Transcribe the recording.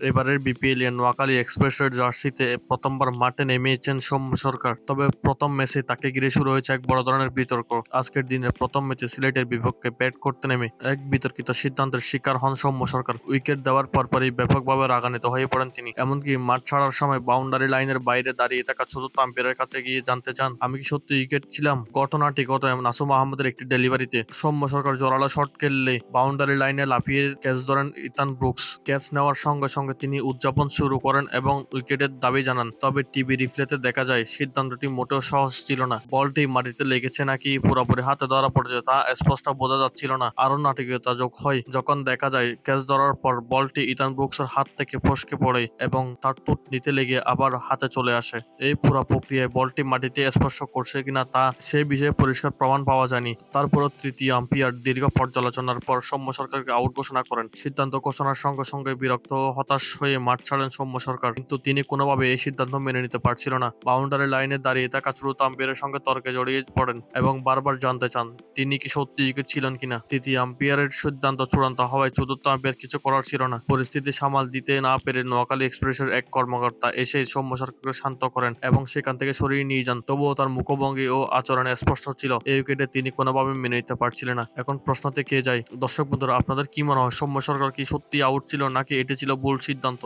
এবারের বিপিএলে নোয়াখালী এক্সপ্রেসের জার্সিতে প্রথমবার মাঠে নেমেছেন সৌম্য সরকার। তবে প্রথম ম্যাচে তাকে ঘিরে শুরু হয়েছে এক বড় ধরনের বিতর্ক। আজকের দিনের প্রথম ম্যাচে সিলেটের বিপক্ষে ব্যাট করতে নেমে এক বিতর্কিত সিদ্ধান্তের শিকার হন সৌম্য সরকার। উইকেট দেওয়ার পরপরই ব্যাপকভাবে রাগান্বিত হয়ে পড়েন তিনি। এমনকি মাঠ ছাড়ার সময় বাউন্ডারি লাইনের বাইরে দাঁড়িয়ে থাকা চতুর্থ আম্পায়ারের কাছে গিয়ে জানতে চান, আমি কি সত্যি উইকেট ছিলাম? ঘটনাটি গত নাসুম আহমেদের একটি ডেলিভারিতে। সৌম্য সরকার জোরালো শট খেললে বাউন্ডারি লাইনে লাফিয়ে ক্যাচ ধরেন ইথান ব্রুকস। ক্যাচ নেওয়ার সঙ্গে সঙ্গে তিনি উদযাপন শুরু করেন এবং উইকেটের দাবি জানান। তবে টিভি রিপ্লেতে দেখা যায় সিদ্ধান্তটি মোটেও সহজ ছিল না। বলটি মাটিতে লেগেছে নাকি পুরোপুরি হাতে ধরা পড়েছে তা স্পষ্ট বোঝা যাচ্ছিল না। আরো নাটকীয়তা যোগ হয় যখন দেখা যায় ক্যাচ ধরার পর বলটি ইথান ব্রুকসের হাত থেকে ফসকে পড়ে এবং তার টুট নিতে লেগে আবার হাতে চলে আসে। এই পুরো প্রক্রিয়ায় বলটি মাটিতে স্পর্শ করছে কিনা তা সেই বিষয়ে পরিষ্কার প্রমাণ পাওয়া যায়নি। তারপরও তৃতীয় আম্পায়ার দীর্ঘ পর্যালোচনার পর সৌম্য সরকারকে আউট ঘোষণা করেন। সিদ্ধান্ত ঘোষণার সঙ্গে সঙ্গে বিরক্ত ও হতাশ হয়ে মাঠ ছাড়েন সৌম্য সরকার, কিন্তু তিনি কোনোভাবে এই সিদ্ধান্ত মেনে নিতে পারছিল না। বাউন্ডারি লাইনে দাঁড়িয়ে থাকা চতুর্থ আম্পায়ারের সঙ্গে তর্কে জড়িয়ে পড়েন এবং বারবার জানতে চান তিনি কি সত্যি উইকেট ছিলেন কিনা। তৃতীয় আম্পায়ারের সিদ্ধান্ত চূড়ান্ত হওয়ায় চতুর্থ আম্পায়ার কিছু করার ছিল না। পরিস্থিতি সামাল দিতে না পেরে নোয়াখালী এক্সপ্রেসের এক কর্মকর্তা এসে সৌম্য সরকারকে শান্ত করেন এবং সেখান থেকে সরিয়ে নিয়ে যান। তবুও তার মুখভঙ্গি ও আচরণে স্পষ্ট ছিল এই উইকেটে তিনি কোনোভাবে মেনে নিতে পারছিলেন না। এখন প্রশ্ন থেকে যায়, দর্শক বন্ধুরা আপনাদের কি মনে হয়, সৌম্য সরকার কি সত্যি আউট ছিল নাকি এটি ছিল ভুল সিদ্ধান্ত?